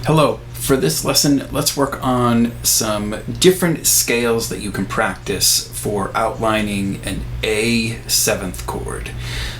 Hello. For this lesson, let's work on some different scales that you can practice for outlining an A seventh chord.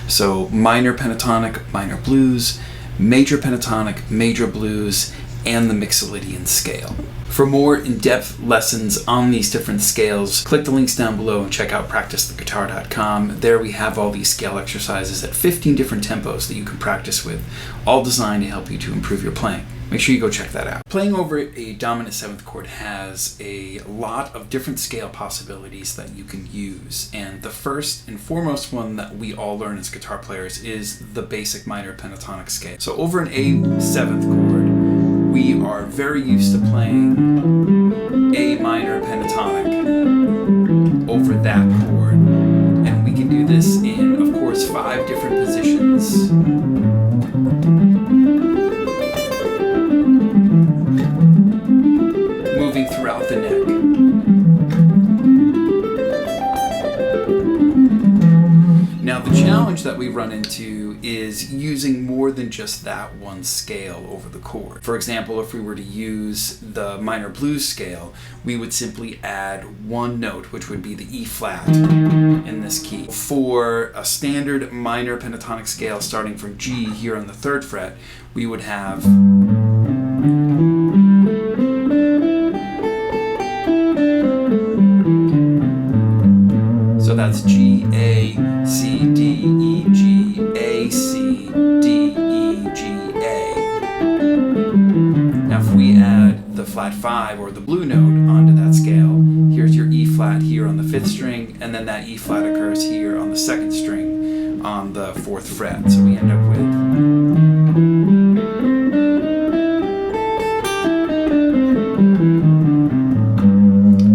So minor pentatonic, minor blues, major pentatonic, major blues, and the Mixolydian scale. For more in-depth lessons on these different scales, click the links down below and check out practicetheguitar.com. There we have all these scale exercises at 15 different tempos that you can practice with, all designed to help you to improve your playing. Make sure you go check that out. Playing over a dominant seventh chord has a lot of different scale possibilities that you can use. And the first and foremost one that we all learn as guitar players is the basic minor pentatonic scale. So over an A seventh chord, we are very used to playing A minor pentatonic over that chord. And we can do this in, of course, 5 different positions. Moving throughout the neck. Now the challenge that we run into is using more than just that one scale over the chord. For example, if we were to use the minor blues scale, we would simply add one note, which would be the E flat in this key. For a standard minor pentatonic scale starting from G here on the 3rd fret, we would have that's G, A, C, D, E, G, A, C, D, E, G, A. Now if we add the flat 5 or the blue note onto that scale, here's your E flat here on the 5th string, and then that E flat occurs here on the 2nd string on the 4th fret. So we end up with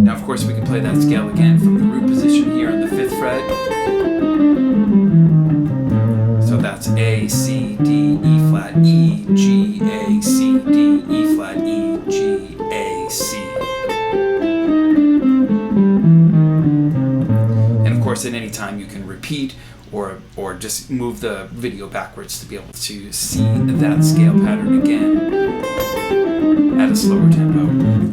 now of course we can play that scale again from the root position here on the 5th fret. So that's A, C, D, E flat, E, G, A, C, D, E flat, E, G, A, C. And of course at any time you can repeat or just move the video backwards to be able to see that scale pattern again at a slower tempo,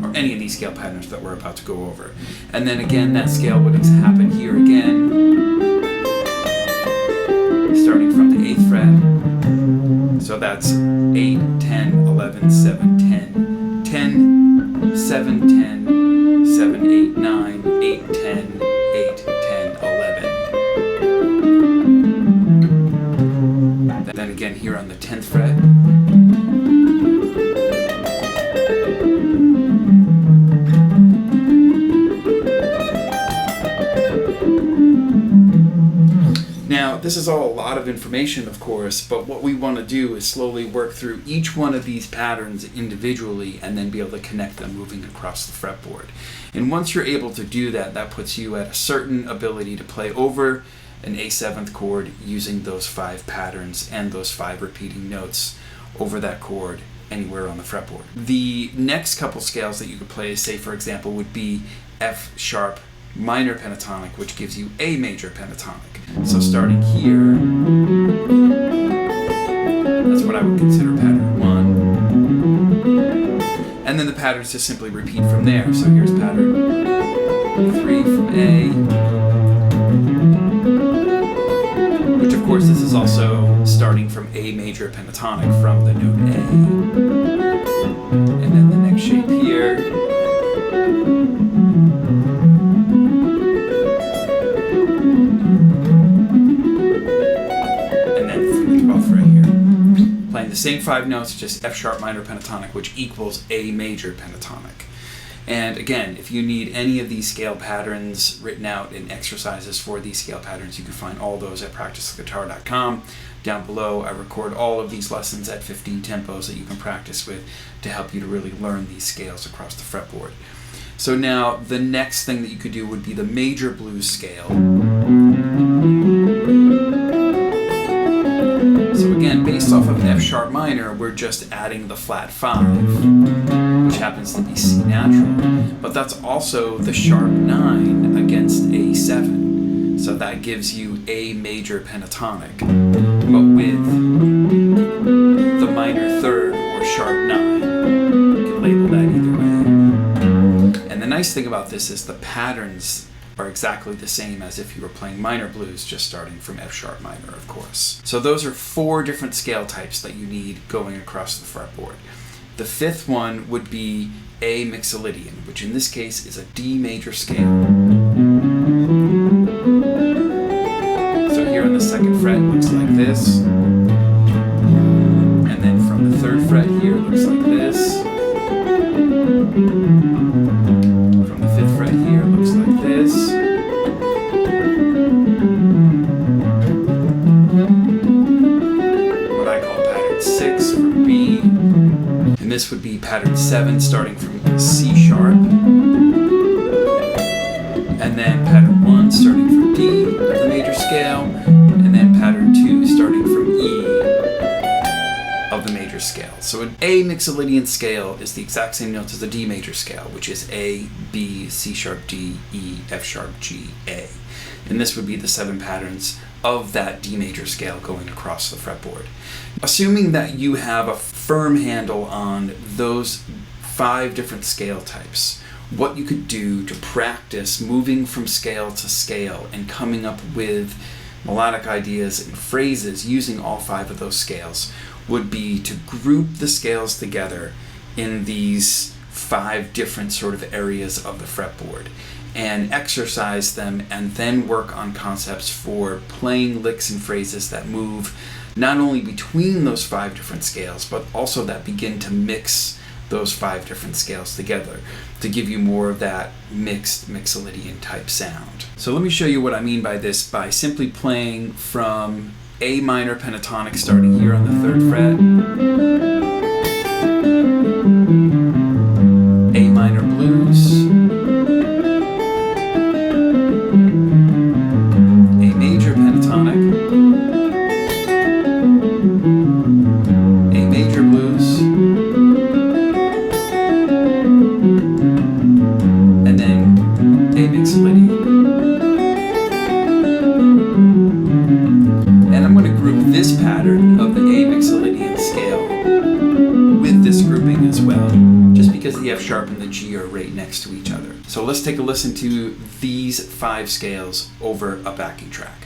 or any of these scale patterns that we're about to go over. And then again, that scale would happen here again, starting from the 8th fret. So that's 8, 10, 11, 7, 10, 10, 7, 10, 7, 8, 9, 8, 10, 8, 10, 11. Then again here on the 10th fret. Now, this is all a lot of information, of course, but what we want to do is slowly work through each one of these patterns individually and then be able to connect them moving across the fretboard. And once you're able to do that, that puts you at a certain ability to play over an A seventh chord using those 5 patterns and those 5 repeating notes over that chord anywhere on the fretboard. The next couple scales that you could play, say for example, would be F sharp minor pentatonic, which gives you A major pentatonic. So starting here, that's what I would consider pattern 1. And then the patterns just simply repeat from there. So here's pattern 3 from A, which of course this is also starting from A major pentatonic from the note A. And then the next shape here. The same 5 notes, just F sharp minor pentatonic, which equals A major pentatonic. And again, if you need any of these scale patterns written out in exercises for these scale patterns, you can find all those at practicetheguitar.com. Down below, I record all of these lessons at 15 tempos that you can practice with to help you to really learn these scales across the fretboard. So now, the next thing that you could do would be the major blues scale. So again, based off of F sharp minor, we're just adding the flat 5, which happens to be C natural, but that's also the sharp 9 against A7. So that gives you A major pentatonic, but with the minor third or sharp 9. nice thing about this is the patterns are exactly the same as if you were playing minor blues, just starting from F sharp minor, of course. So those are 4 different scale types that you need going across the fretboard. The 5th one would be A Mixolydian, which in this case is a D major scale. So here on the 2nd fret it looks like this. And then from the 3rd fret here it looks like this. From the 5th fret here it looks like this. What I call pattern 6 from B. And this would be pattern 7 starting from C sharp. And then pattern 1 starting from D of the major scale. And then pattern 2 starting from E of the major scale. So an A Mixolydian scale is the exact same notes as the D major scale, which is A, B, C sharp, D, E, F sharp, G, A. And this would be the 7 patterns of that D major scale going across the fretboard. Assuming that you have a firm handle on those 5 different scale types, what you could do to practice moving from scale to scale and coming up with melodic ideas and phrases using all 5 of those scales would be to group the scales together in these 5 different sort of areas of the fretboard and exercise them, and then work on concepts for playing licks and phrases that move not only between those 5 different scales, but also that begin to mix those 5 different scales together to give you more of that mixed Mixolydian type sound. So let me show you what I mean by this by simply playing from A minor pentatonic starting here on the 3rd fret, A minor blues, A major pentatonic, A major blues, and then A Mixolydian. And I'm going to group this pattern of the A Mixolydian scale with this grouping as well, just because the F sharp and the G are right next to each other. So let's take a listen to these 5 scales over a backing track.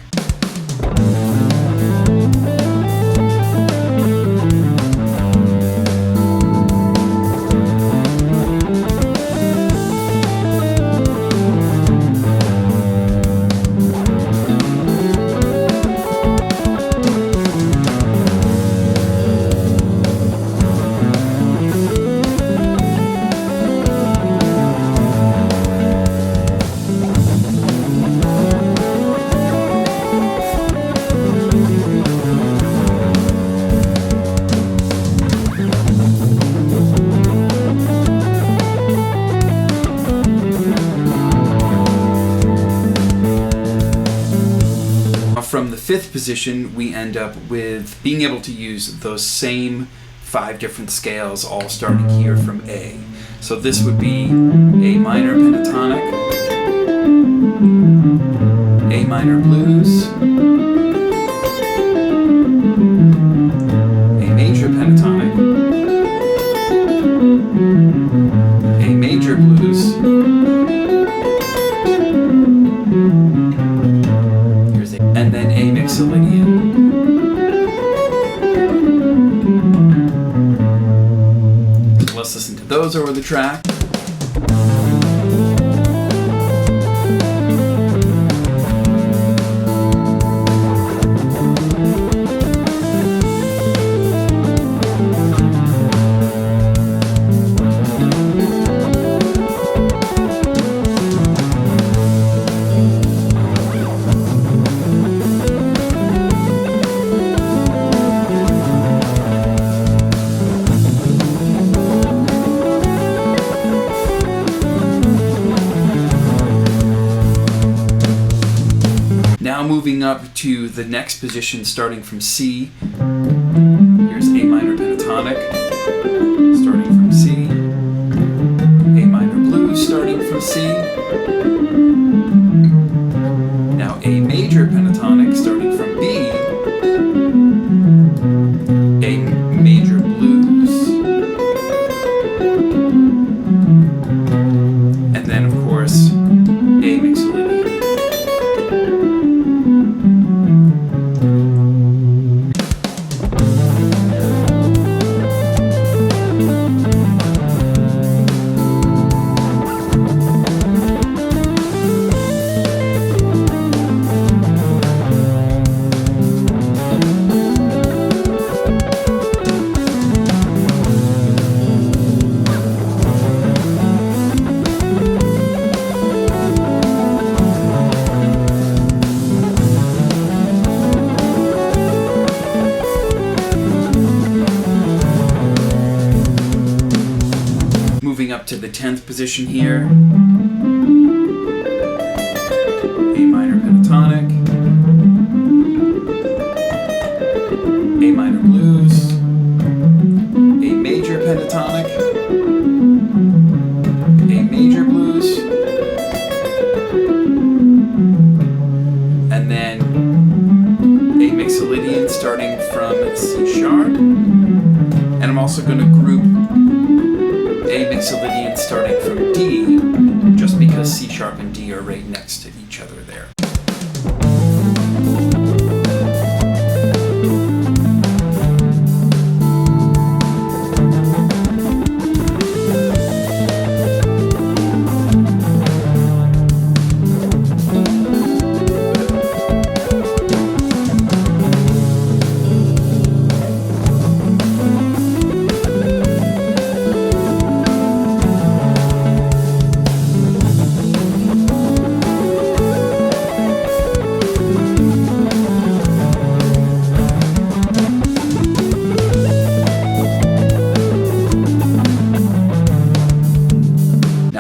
From the 5th position, we end up with being able to use those same 5 different scales all starting here from A. So this would be A minor pentatonic, A minor blues, A major pentatonic, A major blues, and then A Mixolydian. So let's listen to those over the track. Now moving up to the next position starting from C. Here's A minor pentatonic starting from C. A minor blues starting from C. Now A major pentatonic starting from B. A major blues. And then of moving up to the 10th position here. A minor pentatonic. A minor blues. A major pentatonic. A major blues. And then a Mixolydian starting from C sharp. And I'm also going to group a Mixolydian starting from D, just because C sharp and D are right next to each other there.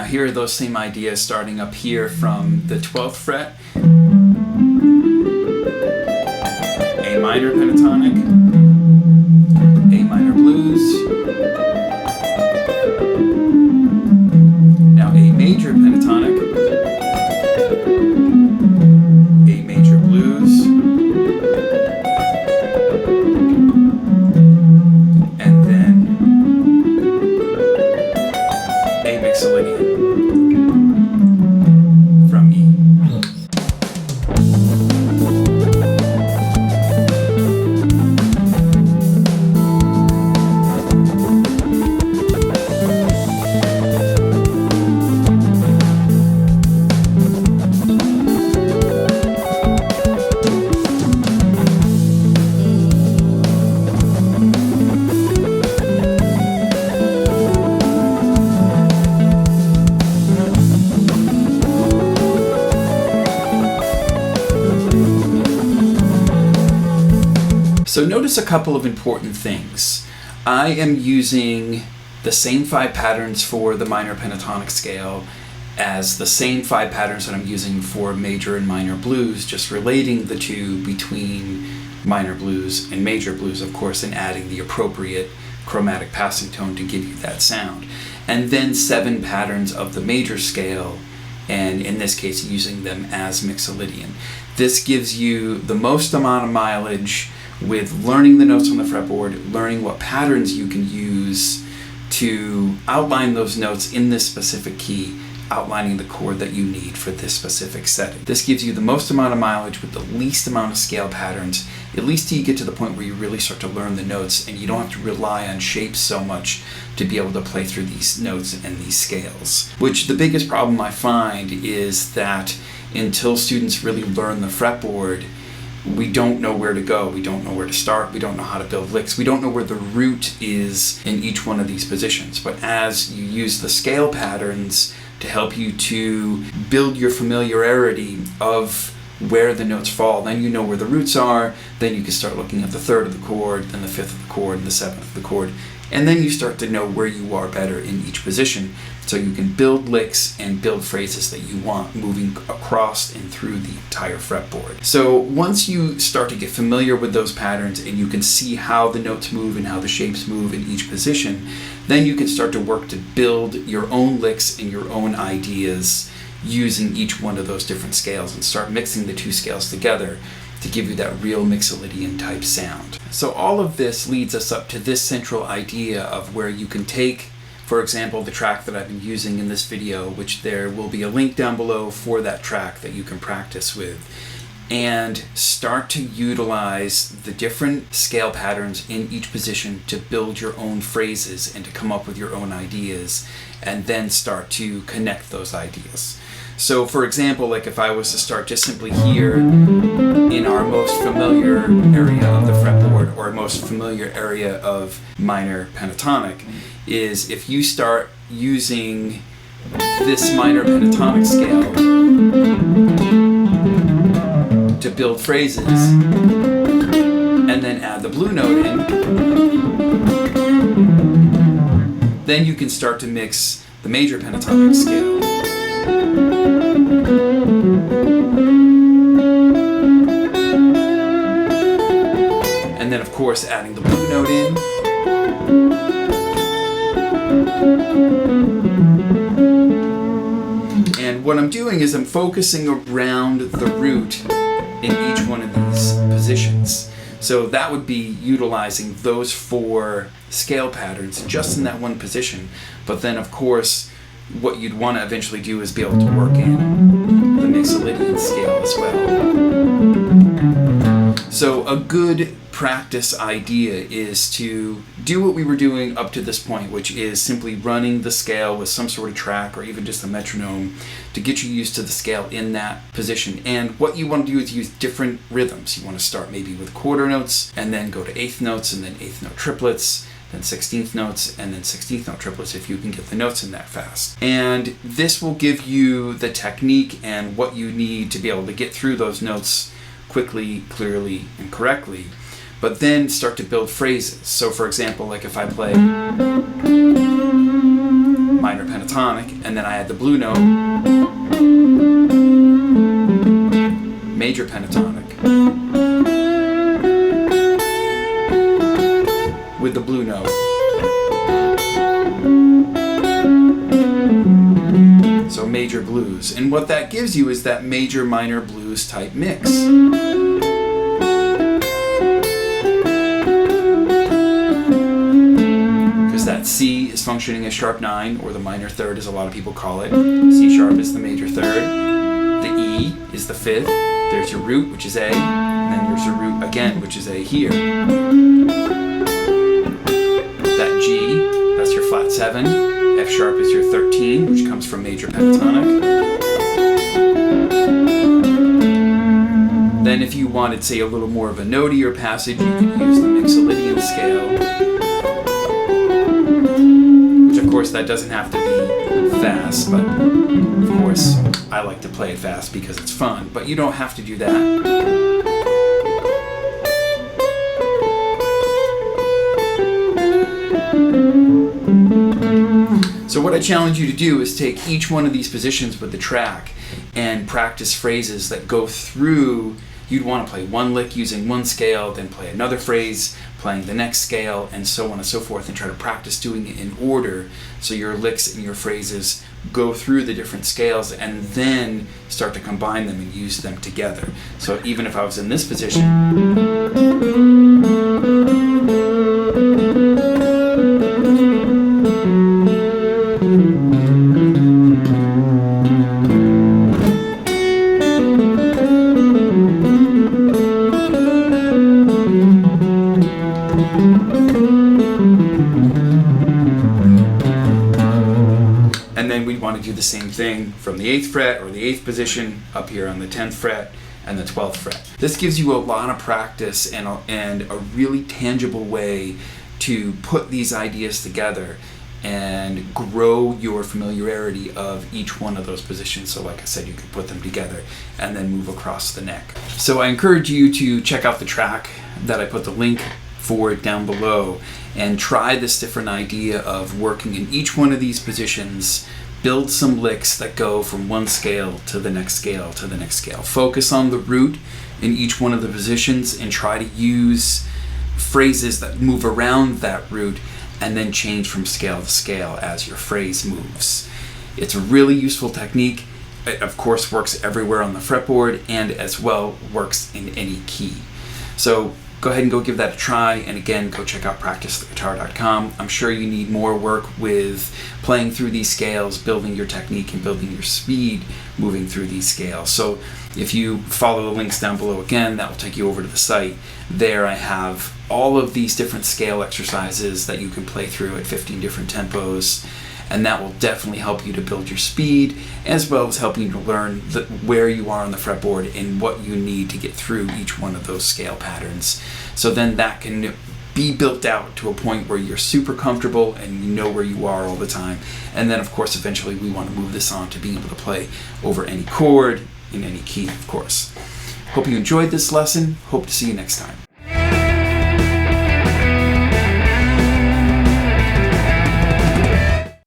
Here are those same ideas starting up here from the 12th fret. A minor pentatonic, A minor blues, now A major pentatonic, A major blues, and then A Mixolydian. So notice a couple of important things. I am using the same 5 patterns for the minor pentatonic scale as the same 5 patterns that I'm using for major and minor blues, just relating the two between minor blues and major blues, of course, and adding the appropriate chromatic passing tone to give you that sound. And then 7 patterns of the major scale, and in this case using them as Mixolydian. This gives you the most amount of mileage with learning the notes on the fretboard, learning what patterns you can use to outline those notes in this specific key, outlining the chord that you need for this specific setting. This gives you the most amount of mileage with the least amount of scale patterns, at least till you get to the point where you really start to learn the notes and you don't have to rely on shapes so much to be able to play through these notes and these scales. Which the biggest problem I find is that until students really learn the fretboard, we don't know where to go, we don't know where to start, we don't know how to build licks, we don't know where the root is in each one of these positions. But as you use the scale patterns to help you to build your familiarity of where the notes fall, then you know where the roots are, then you can start looking at the 3rd of the chord, then the 5th of the chord, and the 7th of the chord, and then you start to know where you are better in each position, so you can build licks and build phrases that you want moving across and through the entire fretboard. So once you start to get familiar with those patterns and you can see how the notes move and how the shapes move in each position, then you can start to work to build your own licks and your own ideas using each one of those different scales and start mixing the 2 scales together to give you that real Mixolydian type sound. So all of this leads us up to this central idea of where you can take, for example, the track that I've been using in this video, which there will be a link down below for that track that you can practice with, and start to utilize the different scale patterns in each position to build your own phrases and to come up with your own ideas, and then start to connect those ideas. So for example, like if I was to start just simply here in our most familiar area of the fretboard or most familiar area of minor pentatonic, is if you start using this minor pentatonic scale to build phrases and then add the blue note in, then you can start to mix the major pentatonic scale. And then of course adding the blue note in. And what I'm doing is I'm focusing around the root in each one of these positions. So that would be utilizing those 4 scale patterns just in that one position. But then of course, what you'd want to eventually do is be able to work in the Mixolydian scale as well. So a good practice idea is to do what we were doing up to this point, which is simply running the scale with some sort of track or even just a metronome to get you used to the scale in that position. And what you want to do is use different rhythms. You want to start maybe with quarter notes and then go to eighth notes and then eighth note triplets, then 16th notes, and then 16th note triplets if you can get the notes in that fast. And this will give you the technique and what you need to be able to get through those notes quickly, clearly, and correctly. But then start to build phrases. So for example, like if I play minor pentatonic and then I add the blue note, major pentatonic, with the blue note. So major blues. And what that gives you is that major minor blues type mix. Because that C is functioning as sharp 9, or the minor third as a lot of people call it. C sharp is the major third. The E is the 5th. There's your root, which is A. And then there's your root again, which is A here. That G, that's your flat 7. F sharp is your 13, which comes from major pentatonic. Then if you wanted, say, a little more of a notier passage, you could use the Mixolydian scale. Which of course that doesn't have to be fast, but of course I like to play it fast because it's fun, but you don't have to do that. So what I challenge you to do is take each one of these positions with the track and practice phrases that go through. You'd want to play one lick using one scale, then play another phrase playing the next scale, and so on and so forth, and try to practice doing it in order so your licks and your phrases go through the different scales and then start to combine them and use them together. So even if I was in this position, and then we'd want to do the same thing from the 8th fret or the 8th position up here on the 10th fret and the 12th fret. This gives you a lot of practice and a really tangible way to put these ideas together and grow your familiarity of each one of those positions. So like I said, you can put them together and then move across the neck. So I encourage you to check out the track that I put the link for it down below and try this different idea of working in each one of these positions. Build some licks that go from one scale to the next scale to the next scale. Focus on the root in each one of the positions and try to use phrases that move around that root and then change from scale to scale as your phrase moves. It's a really useful technique. It of course works everywhere on the fretboard and as well works in any key. So go ahead and go give that a try, and again, go check out practicetheguitar.com. I'm sure you need more work with playing through these scales, building your technique, and building your speed moving through these scales. So if you follow the links down below again, that will take you over to the site. There I have all of these different scale exercises that you can play through at 15 different tempos, and that will definitely help you to build your speed, as well as helping you to learn where you are on the fretboard and what you need to get through each one of those scale patterns. So then that can be built out to a point where you're super comfortable and you know where you are all the time. And then of course eventually we want to move this on to being able to play over any chord, in any key, of course. Hope you enjoyed this lesson. Hope to see you next time.